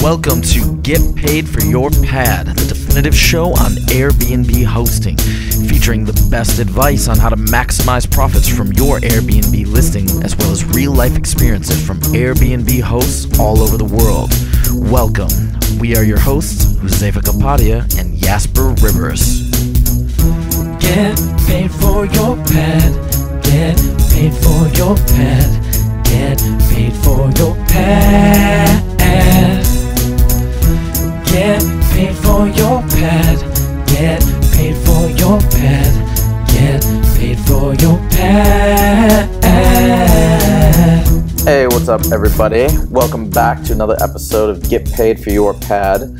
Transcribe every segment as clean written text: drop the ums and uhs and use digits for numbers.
Welcome to Get Paid for Your Pad, the definitive show on Airbnb hosting, featuring the best advice on how to maximize profits from your Airbnb listing, as well as real-life experiences from Airbnb hosts all over the world. Welcome. We are your hosts, Josefa Kapadia and Jasper Rivers. Get paid for your pad. Get paid for your pad. Get paid for your pad. Get paid for your pad. Get paid for your pad. Get paid for your pad. Hey, what's up, everybody? Welcome back to another episode of Get Paid for Your Pad.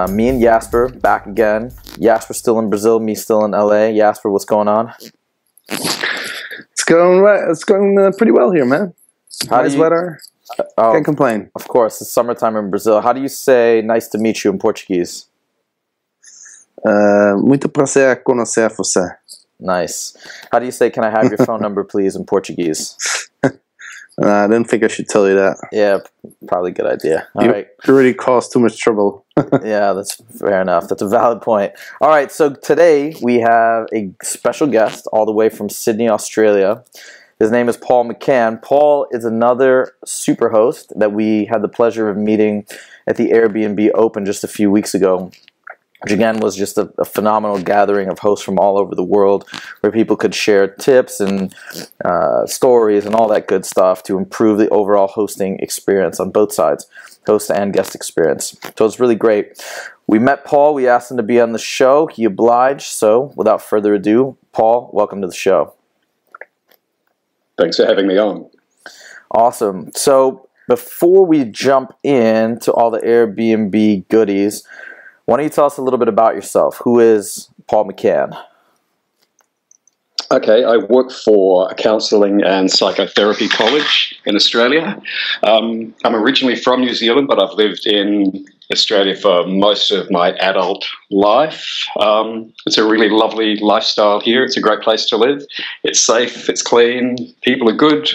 Me and Jasper back again. Jasper still in Brazil, me still in LA. Jasper, what's going on? It's going right. It's going pretty well here, man. Nice weather. Can't complain. Of course, it's summertime in Brazil. How do you say "nice to meet you" in Portuguese? Muito prazer conhecer você. Nice. How do you say "can I have your phone number, please" in Portuguese? I didn't think I should tell you that. Yeah, probably a good idea. All right. It really caused too much trouble. Yeah, that's fair enough. That's a valid point. All right, so today we have a special guest all the way from Sydney, Australia. His name is Pol McCann. Paul is another Superhost that we had the pleasure of meeting at the Airbnb Open just a few weeks ago, which again was just a phenomenal gathering of hosts from all over the world where people could share tips and stories and all that good stuff to improve the overall hosting experience on both sides, host and guest experience. So it's really great. We met Paul. We asked him to be on the show. He obliged. So without further ado, Paul, welcome to the show. Thanks for having me on. Awesome. So before we jump into all the Airbnb goodies, why don't you tell us a little bit about yourself? Who is Pol McCann? Okay, I work for a counselling and psychotherapy college in Australia. I'm originally from New Zealand, but I've lived in Australia for most of my adult life. It's a really lovely lifestyle here. It's a great place to live. It's safe, it's clean, people are good.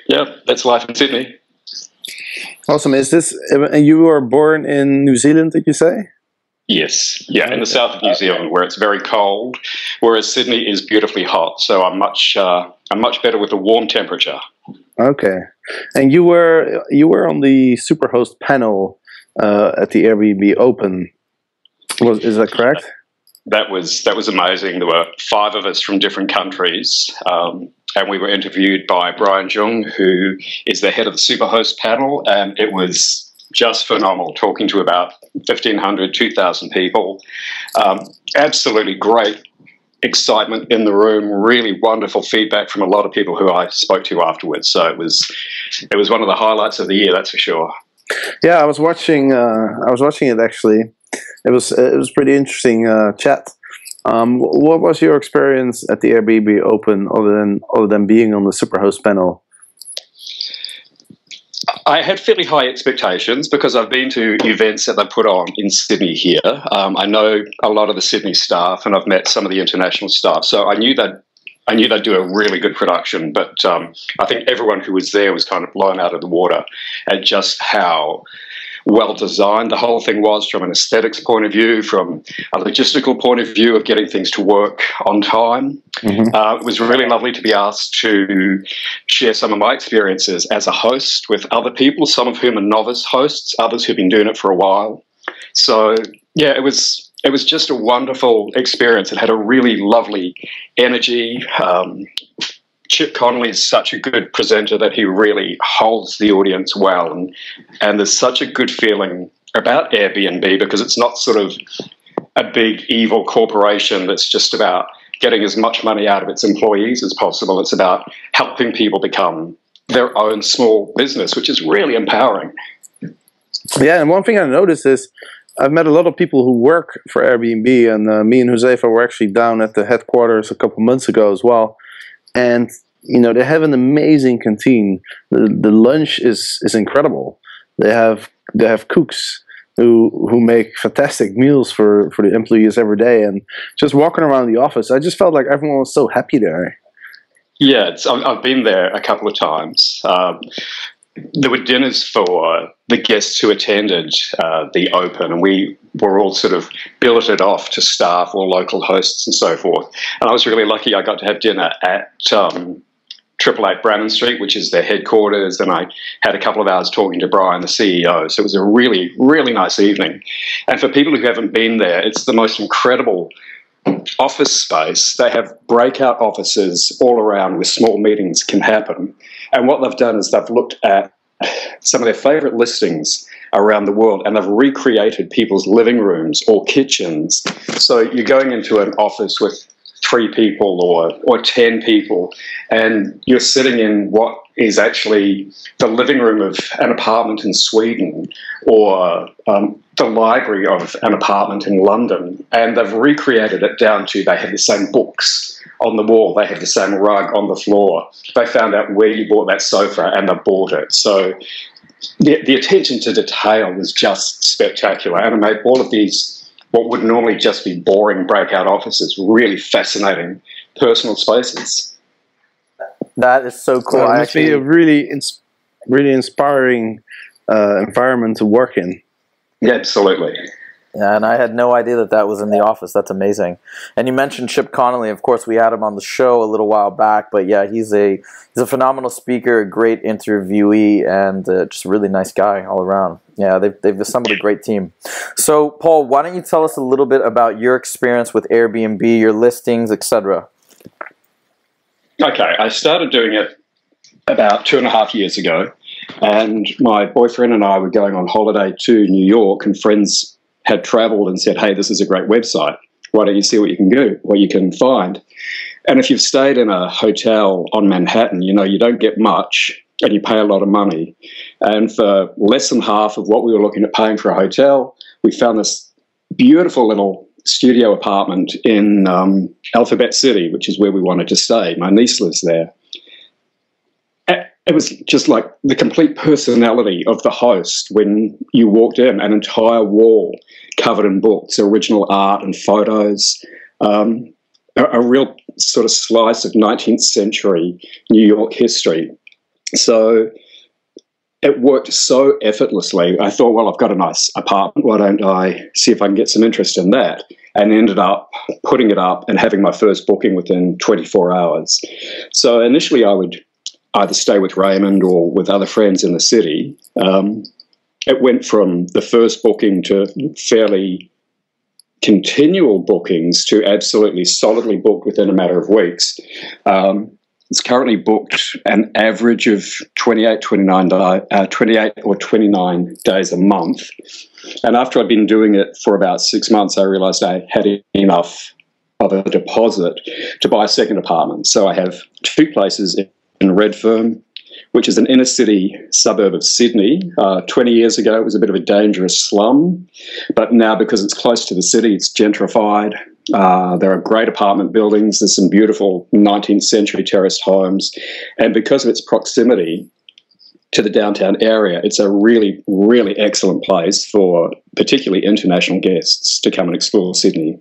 Yeah, that's life in Sydney. Awesome. You were born in New Zealand, did you say? Yes, yeah, in the south of New Zealand, where it's very cold, whereas Sydney is beautifully hot. So I'm much better with a warm temperature. Okay, and you were on the Superhost panel at the Airbnb Open. Is that correct? That was amazing. There were 5 of us from different countries, and we were interviewed by Brian Jung, who is the head of the Superhost panel, and it was just phenomenal, talking to about 1,500, 2,000 people. Absolutely great excitement in the room, really wonderful feedback from a lot of people who I spoke to afterwards. So it was one of the highlights of the year, that's for sure. Yeah, I was watching it actually. It was pretty interesting chat. What was your experience at the Airbnb Open other than being on the Superhost panel? I had fairly high expectations because I've been to events that they put on in Sydney here. I know a lot of the Sydney staff, and I've met some of the international staff. So I knew they'd do a really good production. But I think everyone who was there was kind of blown out of the water at just how well designed the whole thing was from an aesthetics point of view, from a logistical point of view of getting things to work on time. Mm-hmm. It was really lovely to be asked to share some of my experiences as a host with other people, some of whom are novice hosts, others who've been doing it for a while. So yeah, it was just a wonderful experience. It had a really lovely energy. Chip Connolly is such a good presenter that he really holds the audience well, and there's such a good feeling about Airbnb because it's not sort of a big evil corporation that's just about getting as much money out of its employees as possible. It's about helping people become their own small business, which is really empowering. Yeah, and one thing I noticed is I've met a lot of people who work for Airbnb, and me and Josefa were actually down at the headquarters a couple months ago as well. And they have an amazing canteen. The lunch is incredible. They have cooks who make fantastic meals for the employees every day. And just walking around the office, I just felt like everyone was so happy there. Yeah, I've been there a couple of times. there were dinners for the guests who attended the Open, and we were all sort of billeted off to staff or local hosts and so forth. And I was really lucky. I got to have dinner at 888 Brannan Street, which is their headquarters, and I had a couple of hours talking to Brian, the CEO. So it was a really, really nice evening. And for people who haven't been there, it's the most incredible office space. They have breakout offices all around where small meetings can happen. And what they've done is they've looked at some of their favourite listings around the world, and they've recreated people's living rooms or kitchens. So you're going into an office with 3 people or 10 people, and you're sitting in what is actually the living room of an apartment in Sweden, or the library of an apartment in London, and they've recreated it down to they have the same books on the wall, they have the same rug on the floor. They found out where you bought that sofa and they bought it. So the attention to detail was just spectacular, and it made all of these, what would normally just be boring breakout offices, really fascinating personal spaces. That is so cool. It must be a really inspiring environment to work in. Yeah, absolutely. Yeah, and I had no idea that that was in the office. That's amazing. And you mentioned Chip Connolly. Of course, we had him on the show a little while back. But yeah, he's a phenomenal speaker, a great interviewee, and just a really nice guy all around. Yeah, they've assembled a great team. So, Paul, why don't you tell us a little bit about your experience with Airbnb, your listings, etc.? Okay, I started doing it about 2.5 years ago, and my boyfriend and I were going on holiday to New York, and friends had traveled and said, hey, this is a great website. Why don't you see what you can do, what you can find? And if you've stayed in a hotel on Manhattan, you know, you don't get much and you pay a lot of money. And for less than half of what we were looking at paying for a hotel, we found this beautiful little studio apartment in Alphabet City, which is where we wanted to stay. My niece lives there. It was just like the complete personality of the host when you walked in, an entire wall covered in books, original art and photos, a real sort of slice of 19th century New York history. So it worked so effortlessly. I thought, well, I've got a nice apartment. Why don't I see if I can get some interest in that? And ended up putting it up and having my first booking within 24 hours. So initially I would either stay with Raymond or with other friends in the city. It went from the first booking to fairly continual bookings to absolutely solidly booked within a matter of weeks. It's currently booked an average of 28 or 29 days a month. And after I'd been doing it for about 6 months, I realized I had enough of a deposit to buy a second apartment. So I have 2 places in Redfern, which is an inner city suburb of Sydney. 20 years ago, it was a bit of a dangerous slum, but now because it's close to the city, it's gentrified. There are great apartment buildings. There's some beautiful 19th century terraced homes. And because of its proximity to the downtown area, it's a really, really excellent place for particularly international guests to come and explore Sydney.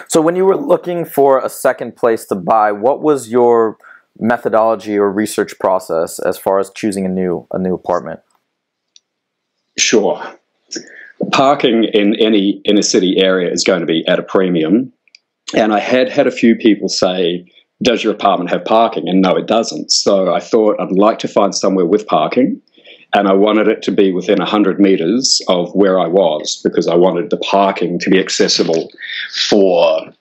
So when you were looking for a second place to buy, what was your methodology or research process as far as choosing a new apartment? Sure. Parking in any inner city area is going to be at a premium. And I had a few people say, does your apartment have parking? And no, it doesn't. So I thought I'd like to find somewhere with parking. And I wanted it to be within 100 meters of where I was, because I wanted the parking to be accessible for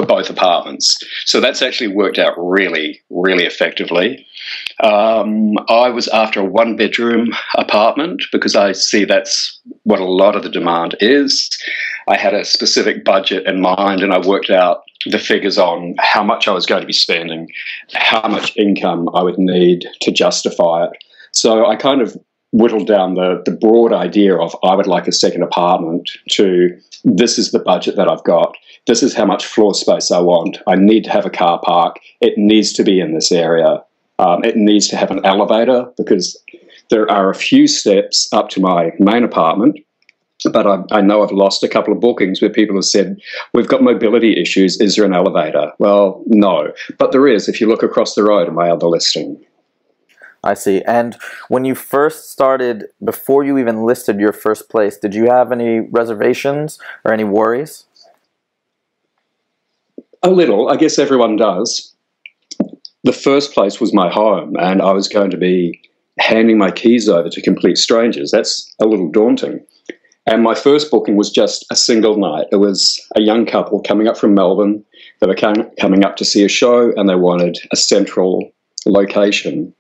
both apartments. So that's actually worked out really, really effectively. I was after a 1-bedroom apartment because I see that's what a lot of the demand is. I had a specific budget in mind, and I worked out the figures on how much I was going to be spending, how much income I would need to justify it. So I kind of whittled down the broad idea of I would like a second apartment to this is the budget that I've got. This is how much floor space I want. I need to have a car park. It needs to be in this area. It needs to have an elevator because there are a few steps up to my main apartment, but I know I've lost a couple of bookings where people have said, we've got mobility issues. Is there an elevator? Well, no, but there is if you look across the road at my other listing. I see. And when you first started, before you even listed your first place, did you have any reservations or any worries? A little. I guess everyone does. The first place was my home, and I was going to be handing my keys over to complete strangers. That's a little daunting. And my first booking was just a single night. It was a young couple coming up from Melbourne. They were coming up to see a show, and they wanted a central location.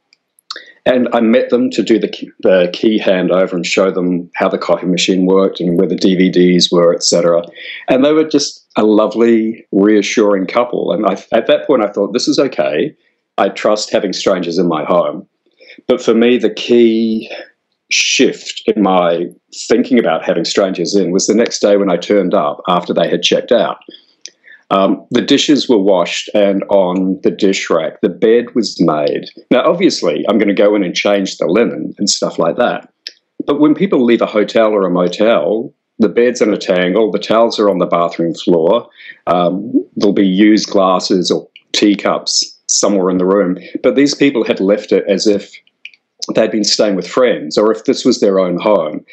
And I met them to do the key handover and show them how the coffee machine worked and where the DVDs were, etc. And they were just a lovely, reassuring couple. And at that point, I thought, this is okay. I trust having strangers in my home. But for me, the key shift in my thinking about having strangers in was the next day when I turned up after they had checked out. The dishes were washed, and on the dish rack, the bed was made. Now, obviously, I'm going to go in and change the linen and stuff like that. But when people leave a hotel or a motel, the bed's in a tangle, the towels are on the bathroom floor, there'll be used glasses or teacups somewhere in the room. But these people had left it as if they'd been staying with friends or if this was their own home.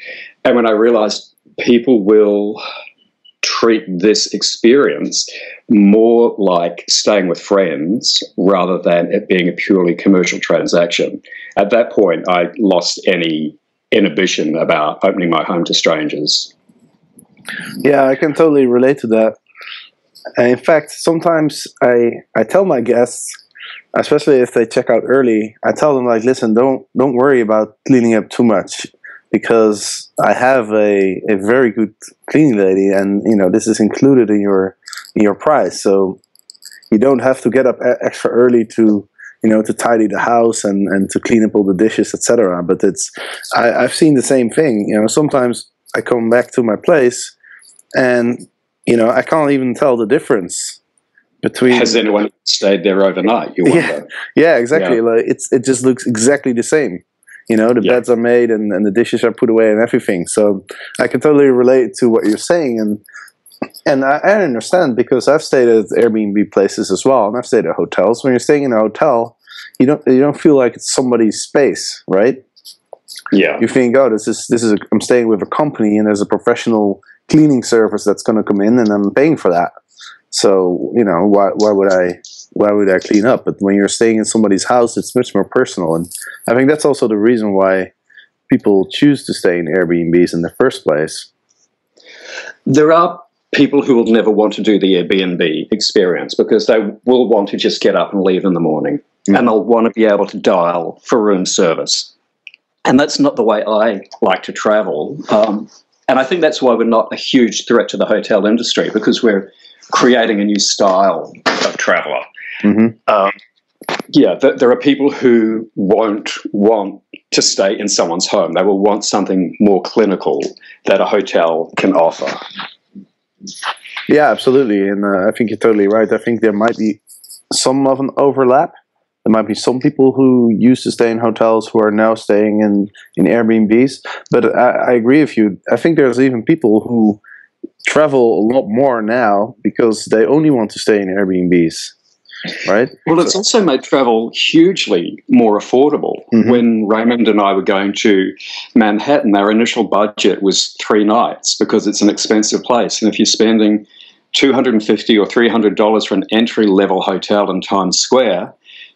And when I realized people will treat this experience more like staying with friends rather than it being a purely commercial transaction. At that point, I lost any inhibition about opening my home to strangers. Yeah, I can totally relate to that. And in fact, sometimes I tell my guests, especially if they check out early, I tell them, like, listen, don't worry about cleaning up too much, because I have a very good cleaning lady, and this is included in your price. So you don't have to get up extra early to to tidy the house and to clean up all the dishes, etc. But I've seen the same thing. Sometimes I come back to my place, and I can't even tell the difference between. Has anyone stayed there overnight? You wonder. Yeah, exactly. Yeah. Like it just looks exactly the same. The beds are made and the dishes are put away and everything. So I can totally relate to what you're saying, and I understand, because I've stayed at Airbnb places as well, and I've stayed at hotels. When you're staying in a hotel, you don't feel like it's somebody's space, right? Yeah. You think, oh, I'm staying with a company, and there's a professional cleaning service that's going to come in, and I'm paying for that. So why would I clean up? But when you're staying in somebody's house, it's much more personal, and I think that's also the reason why people choose to stay in Airbnbs in the first place. There are people who will never want to do the Airbnb experience because they will want to just get up and leave in the morning, and they'll want to be able to dial for room service. And that's not the way I like to travel. And I think that's why we're not a huge threat to the hotel industry, because we're creating a new style of traveller. Mm-hmm. There are people who won't want to stay in someone's home. They will want something more clinical that a hotel can offer. Yeah, absolutely. And I think you're totally right. I think there might be some of an overlap. There might be some people who used to stay in hotels who are now staying in Airbnbs. But I agree with you. I think there's even people who travel a lot more now because they only want to stay in Airbnbs, right? Well, it's also made travel hugely more affordable. Mm-hmm. When Raymond and I were going to Manhattan, our initial budget was 3 nights because it's an expensive place. And if you're spending $250 or $300 for an entry-level hotel in Times Square,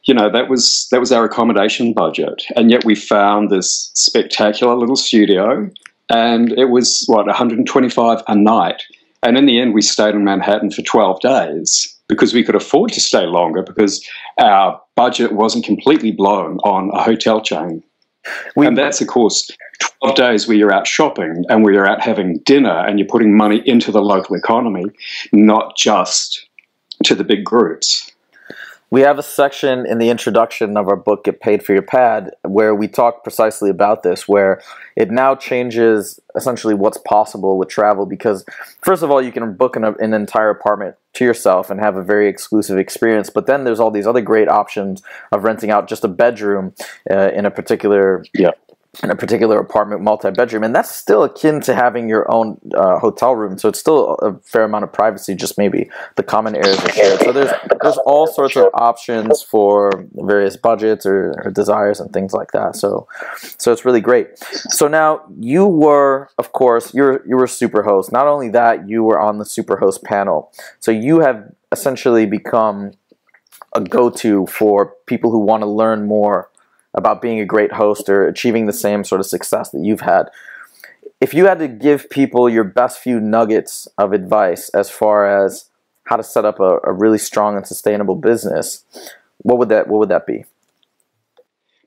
that was our accommodation budget. And yet we found this spectacular little studio, and it was, $125 a night. And in the end, we stayed in Manhattan for 12 days because we could afford to stay longer because our budget wasn't completely blown on a hotel chain. And that's, of course, 12 days where you're out shopping and where you're out having dinner and you're putting money into the local economy, not just to the big groups. We have a section in the introduction of our book, Get Paid for Your Pad, where we talk precisely about this, where it now changes essentially what's possible with travel, because first of all, you can book an entire apartment to yourself and have a very exclusive experience, but then there's all these other great options of renting out just a bedroom in a particular in a particular apartment, multi-bedroom, and that's still akin to having your own hotel room. So it's still a fair amount of privacy, just maybe the common areas are shared. So there's all sorts of options for various budgets or desires and things like that. So it's really great. So now you were, of course, you were Superhost. Not only that, you were on the Superhost panel. So you have essentially become a go-to for people who want to learn more about being a great host or achieving the same sort of success that you've had. If you had to give people your best few nuggets of advice as far as how to set up a really strong and sustainable business, what would that be?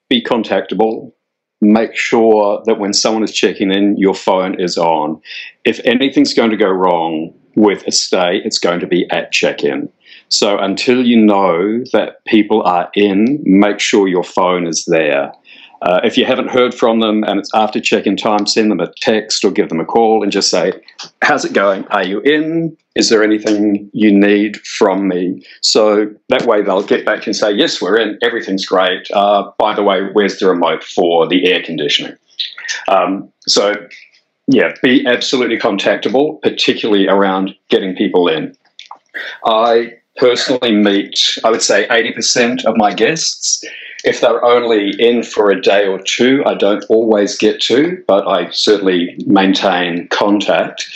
Be contactable. Make sure that when someone is checking in, your phone is on. If anything's going to go wrong with a stay, it's going to be at check-in. So until you know that people are in, make sure your phone is there. If you haven't heard from them and it's after check-in time, send them a text or give them a call and just say, how's it going? Are you in? Is there anything you need from me? So that way they'll get back and say, yes, we're in. Everything's great. By the way, where's the remote for the air conditioning? So, yeah, be absolutely contactable, particularly around getting people in. I personally meet, I would say, 80% of my guests. If they're only in for a day or two, I don't always get to, but I certainly maintain contact.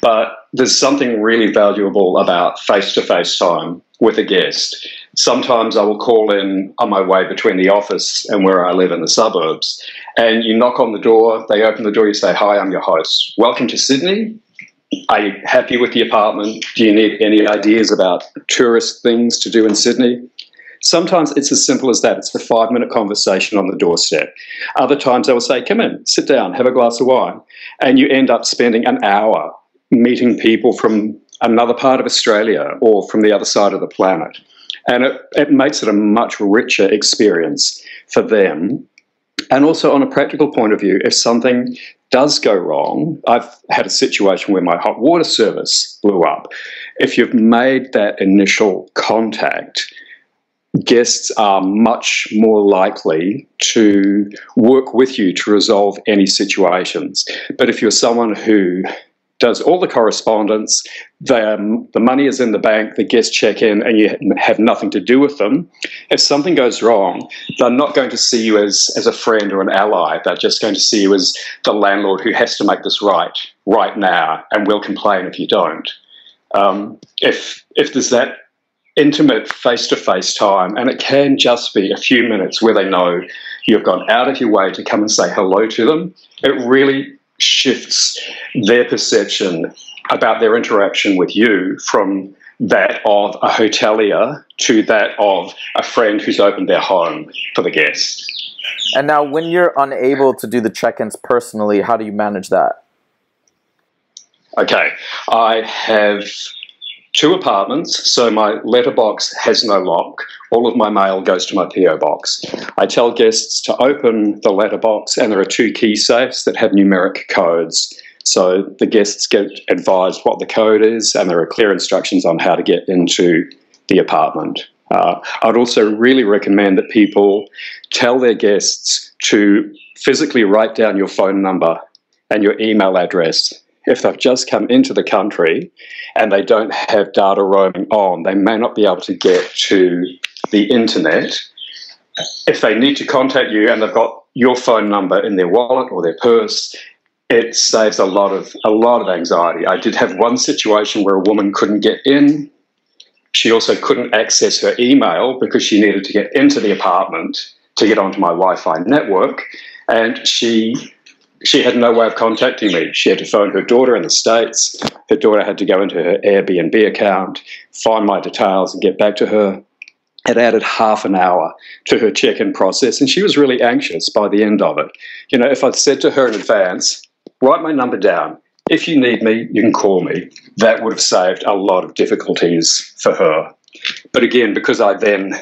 But there's something really valuable about face-to-face time with a guest. Sometimes I will call in on my way between the office and where I live in the suburbs, and you knock on the door, they open the door, you say, hi, I'm your host. Welcome to Sydney. Are you happy with the apartment? Do you need any ideas about tourist things to do in Sydney? Sometimes it's as simple as that. It's a 5-minute conversation on the doorstep. Other times I will say, come in, sit down, have a glass of wine. And you end up spending an hour meeting people from another part of Australia or from the other side of the planet. And it makes it a much richer experience for them. And also on a practical point of view, if something does go wrong, I've had a situation where my hot water service blew up. If you've made that initial contact, guests are much more likely to work with you to resolve any situations. But if you're someone who does all the correspondence, the money is in the bank, the guests check in, and you have nothing to do with them, if something goes wrong, they're not going to see you as a friend or an ally. They're just going to see you as the landlord who has to make this right now, and will complain if you don't. If there's that intimate face-to-face time, and it can just be a few minutes where they know you've gone out of your way to come and say hello to them, it really shifts their perception about their interaction with you from that of a hotelier to that of a friend who's opened their home for the guest. And now when you're unable to do the check-ins personally, how do you manage that? Okay, I have 2 apartments, so my letterbox has no lock. All of my mail goes to my PO box. I tell guests to open the letterbox, and there are 2 key safes that have numeric codes. So the guests get advised what the code is, and there are clear instructions on how to get into the apartment. I'd also really recommend that people tell their guests to physically write down your phone number and your email address. If they've just come into the country and they don't have data roaming on, they may not be able to get to the internet. If they need to contact you and they've got your phone number in their wallet or their purse, it saves a lot of anxiety. I did have one situation where a woman couldn't get in. She also couldn't access her email because she needed to get into the apartment to get onto my Wi-Fi network, and she had no way of contacting me. She had to phone her daughter in the States. Her daughter had to go into her Airbnb account, find my details, and get back to her. It added half an hour to her check-in process, and she was really anxious by the end of it. You know, if I'd said to her in advance, write my number down. If you need me, you can call me. That would have saved a lot of difficulties for her. But again, because I then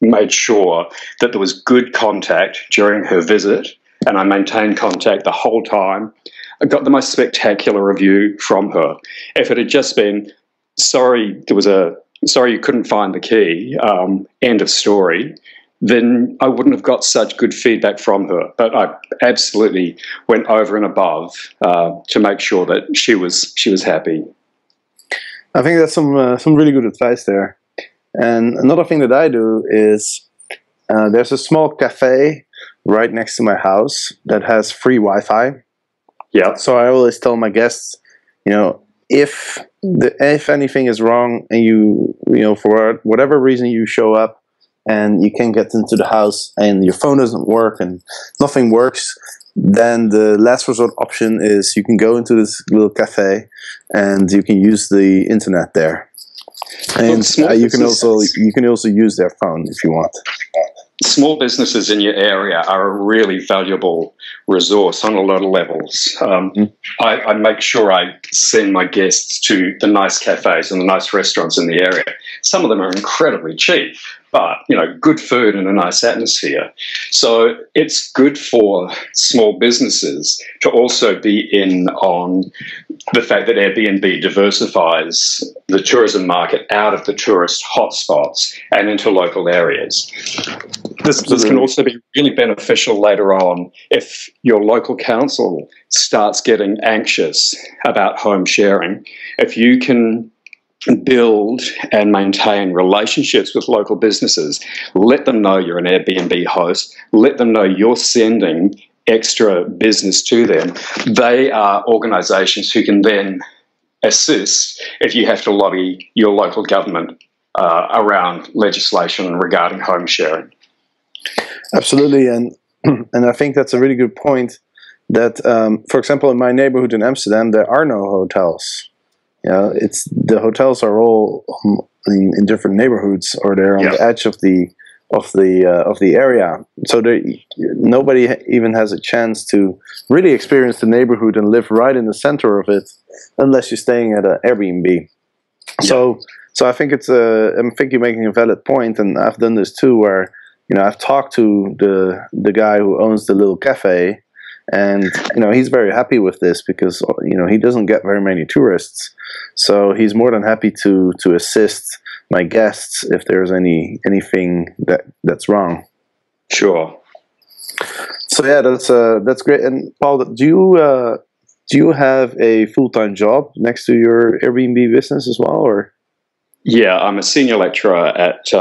made sure that there was good contact during her visit, and I maintained contact the whole time, I got the most spectacular review from her. If it had just been, sorry you couldn't find the key, end of story, then I wouldn't have got such good feedback from her. But I absolutely went over and above to make sure that she was happy. I think that's some really good advice there. And another thing that I do is there's a small cafe right next to my house that has free Wi-Fi. Yeah. So I always tell my guests, if anything is wrong and you for whatever reason you show up and you can't get into the house and your phone doesn't work and nothing works, then the last resort option is you can go into this little cafe and you can use the internet there. And you can also use their phone if you want. Small businesses in your area are a really valuable resource on a lot of levels. I make sure I send my guests to the nice cafes and the nice restaurants in the area. Some of them are incredibly cheap, but good food and a nice atmosphere. So it's good for small businesses to also be in on the fact that Airbnb diversifies the tourism market out of the tourist hotspots and into local areas. This can also be really beneficial later on if your local council starts getting anxious about home sharing. If you can build and maintain relationships with local businesses, let them know you're an Airbnb host, let them know you're sending extra business to them. They are organizations who can then assist if you have to lobby your local government around legislation regarding home sharing. Absolutely, and I think that's a really good point. That, for example, in my neighborhood in Amsterdam, there are no hotels. The hotels are all in different neighborhoods, or they're on the edge of the area. So nobody even has a chance to really experience the neighborhood and live right in the center of it, unless you're staying at an Airbnb. Yeah. So I think I think you're making a valid point, and I've done this too, where I've talked to the guy who owns the little cafe, and he's very happy with this because he doesn't get very many tourists, so he's more than happy to assist my guests if there's anything that's wrong. Sure. So yeah, that's great. And Paul, do you have a full-time job next to your Airbnb business as well, or? Yeah, I'm a senior lecturer at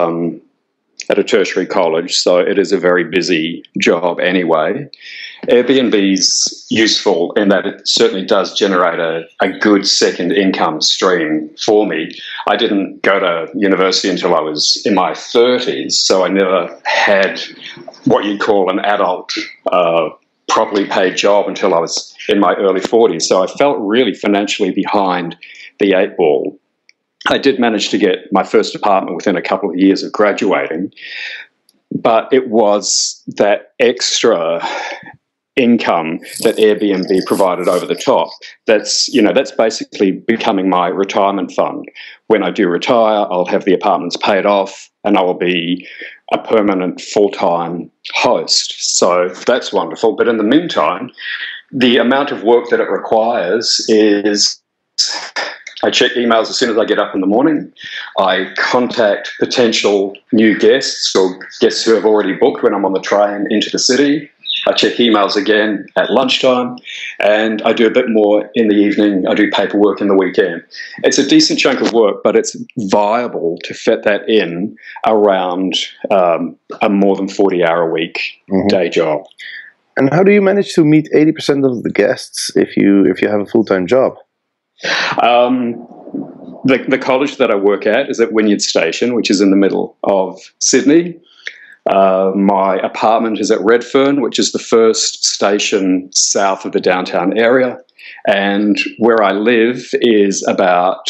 a tertiary college, so it is a very busy job anyway. Airbnb's useful in that it certainly does generate a good second income stream for me. I didn't go to university until I was in my 30s, so I never had what you'd call an adult properly paid job until I was in my early 40s. So I felt really financially behind the eight ball. I did manage to get my first apartment within a couple of years of graduating, but it was that extra income that Airbnb provided over the top. That's basically becoming my retirement fund. When I do retire, I'll have the apartments paid off and I will be a permanent full-time host. So that's wonderful. But in the meantime, the amount of work that it requires is I check emails as soon as I get up in the morning. I contact potential new guests or guests who have already booked when I'm on the train into the city. I check emails again at lunchtime, and I do a bit more in the evening. I do paperwork in the weekend. It's a decent chunk of work, but it's viable to fit that in around a more than 40-hour-a-week day job. And how do you manage to meet 80% of the guests if you have a full-time job? The college that I work at is at Wynyard Station, which is in the middle of Sydney. My apartment is at Redfern, which is the first station south of the downtown area. And where I live is about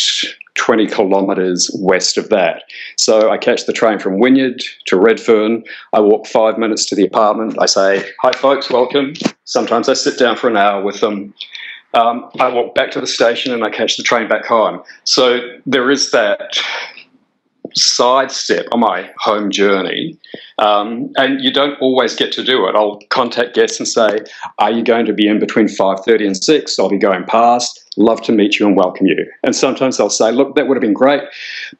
20 kilometres west of that. So I catch the train from Wynyard to Redfern. I walk 5 minutes to the apartment. I say, "Hi, folks, welcome." Sometimes I sit down for an hour with them. I walk back to the station and I catch the train back home. So there is that sidestep on my home journey, and you don't always get to do it. I'll contact guests and say, "Are you going to be in between 5:30 and 6? I'll be going past. Love to meet you and welcome you." And sometimes they'll say, "Look, that would have been great,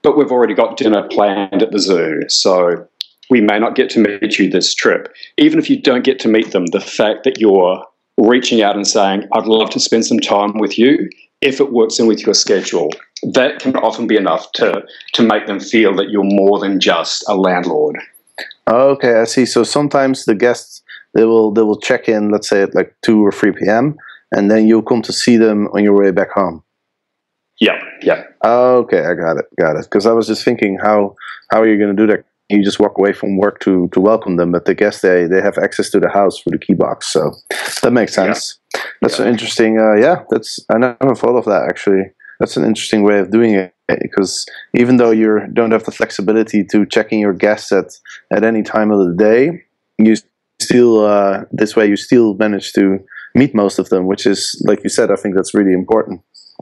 but we've already got dinner planned at the zoo." So we may not get to meet you this trip. Even if you don't get to meet them, the fact that you're reaching out and saying, I'd love to spend some time with you, if it works in with your schedule, that can often be enough to make them feel that you're more than just a landlord. Okay, I see. So sometimes the guests, they will check in, let's say at like 2 or 3 p.m., and then you'll come to see them on your way back home. Yeah. Okay, I got it. Because I was just thinking, how are you going to do that? You just walk away from work to welcome them, but the guests, they have access to the house through the key box, so that makes sense. Yeah. That's an interesting. I never thought of that actually. That's an interesting way of doing it, because even though you don't have the flexibility to check in your guests at any time of the day, you still this way you still manage to meet most of them, which is, like you said, I think that's really important.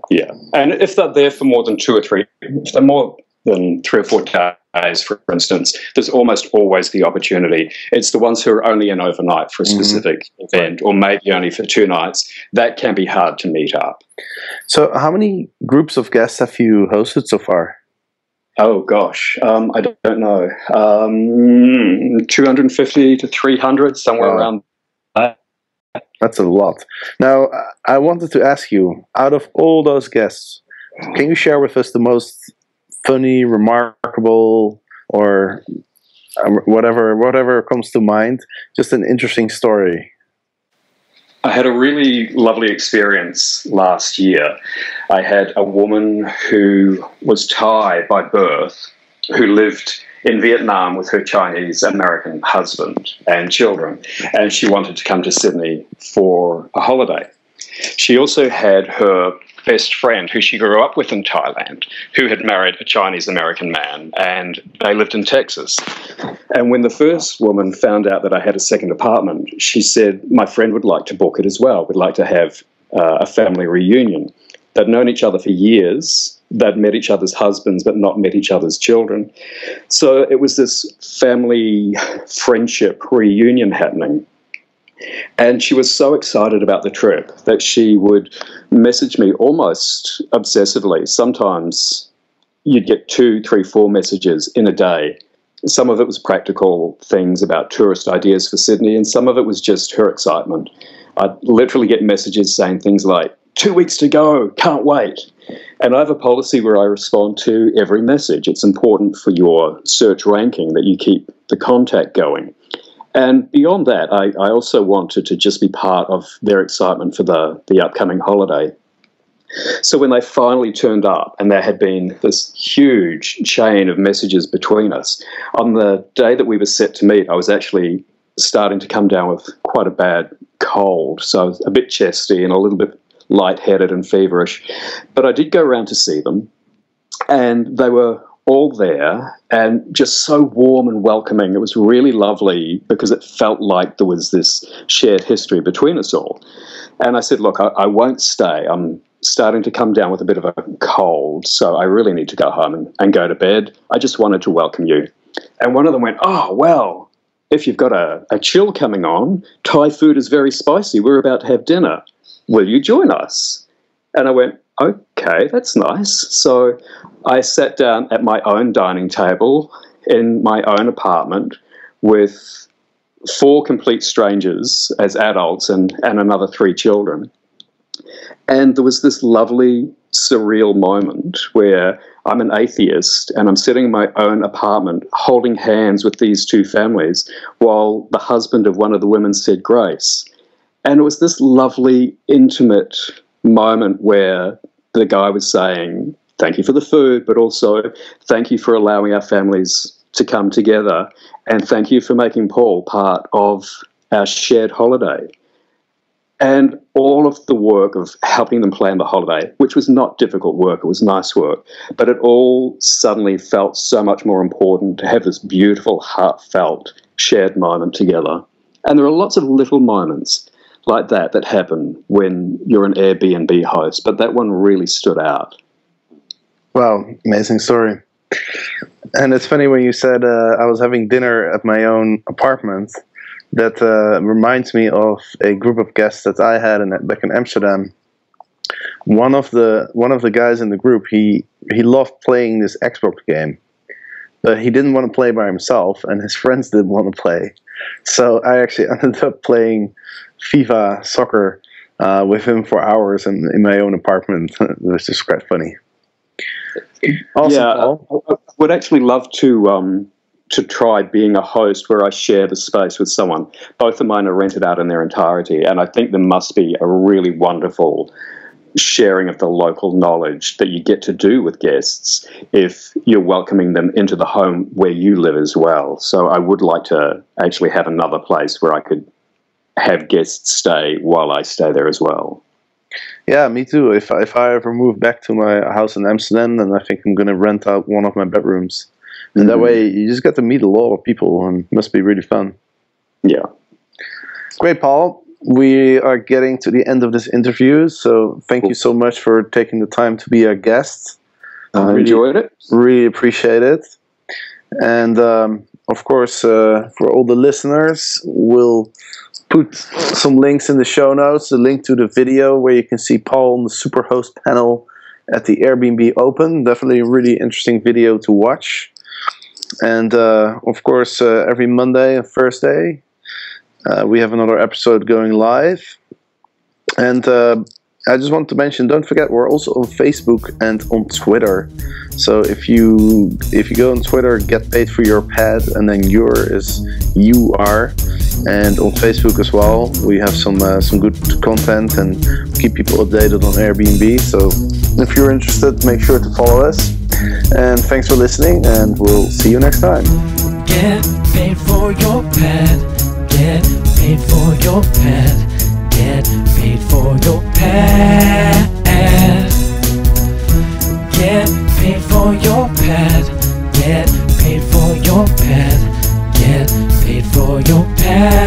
Yeah, and if they're there for more than 2 or 3, if they're more than 3 or 4 days, for instance, there's almost always the opportunity. It's the ones who are only in overnight for a specific event, or maybe only for 2 nights, that can be hard to meet up. So how many groups of guests have you hosted so far? Oh, gosh, I don't know. 250 to 300, somewhere around that. That's a lot. Now, I wanted to ask you, out of all those guests, can you share with us the most funny, remarkable, or whatever comes to mind, just an interesting story? I had a really lovely experience last year. I had a woman who was Thai by birth, who lived in Vietnam with her Chinese-American husband and children, and she wanted to come to Sydney for a holiday. She also had her best friend, who she grew up with in Thailand, who had married a Chinese-American man, and they lived in Texas. And when the first woman found out that I had a second apartment, she said, my friend would like to book it as well. We'd like to have a family reunion. They'd known each other for years. They'd met each other's husbands, but not met each other's children. So it was this family friendship reunion happening. And she was so excited about the trip that she would message me almost obsessively. Sometimes you'd get 2, 3, 4 messages in a day. Some of it was practical things about tourist ideas for Sydney, and some of it was just her excitement. I'd literally get messages saying things like, 2 weeks to go, can't wait. And I have a policy where I respond to every message. It's important for your search ranking that you keep the contact going. And beyond that, I also wanted to just be part of their excitement for the upcoming holiday. So when they finally turned up, and there had been this huge chain of messages between us, on the day that we were set to meet, I was actually starting to come down with quite a bad cold. So I was a bit chesty and a little bit lightheaded and feverish. But I did go around to see them, and they were all there and just so warm and welcoming. It was really lovely because it felt like there was this shared history between us all. And I said, look, I won't stay. I'm starting to come down with a bit of a cold, so I really need to go home and go to bed. I just wanted to welcome you. And one of them went, oh, well, if you've got a chill coming on, Thai food is very spicy. We're about to have dinner. Will you join us? And I went, okay, that's nice. So I sat down at my own dining table in my own apartment with 4 complete strangers as adults and another 3 children. And there was this lovely, surreal moment where I'm an atheist and I'm sitting in my own apartment holding hands with these 2 families while the husband of one of the women said grace. And it was this lovely, intimate moment where the guy was saying, thank you for the food, but also thank you for allowing our families to come together, and thank you for making Paul part of our shared holiday. And all of the work of helping them plan the holiday, which was not difficult work, it was nice work, but it all suddenly felt so much more important to have this beautiful, heartfelt, shared moment together. And there are lots of little moments like that happen when you're an Airbnb host, but that one really stood out. Wow, amazing story. And it's funny when you said I was having dinner at my own apartment. That reminds me of a group of guests that I had back in Amsterdam. One of the guys in the group, he loved playing this Xbox game, but he didn't want to play by himself, and his friends didn't want to play. So I actually ended up playing FIFA soccer with him for hours in my own apartment. It was just quite funny. Also, Paul? I would actually love to try being a host where I share the space with someone. Both of mine are rented out in their entirety, and I think there must be a really wonderful sharing of the local knowledge that you get to do with guests if you're welcoming them into the home where you live as well. So I would like to actually have another place where I could have guests stay while I stay there as well. Yeah, me too. If I ever move back to my house in Amsterdam, then I think I'm going to rent out one of my bedrooms. And that way you just get to meet a lot of people, and it must be really fun. Yeah. Great, Paul. We are getting to the end of this interview, so thank you so much for taking the time to be a guest. I enjoyed it. Really appreciate it. And of course, for all the listeners, we'll put some links in the show notes, a link to the video where you can see Paul on the Superhost panel at the Airbnb Open. Definitely a really interesting video to watch. And of course, every Monday and Thursday, we have another episode going live. And I just want to mention, don't forget, we're also on Facebook and on Twitter. So if you go on Twitter, Get Paid for Your Pad, and then your is UR. And on Facebook as well, we have some good content and keep people updated on Airbnb. So if you're interested, make sure to follow us. And thanks for listening, and we'll see you next time. Get paid for your pad. Get paid for your pad. Get paid for your pad. Get paid for your pad. Get paid for your pad. Get paid for your pad.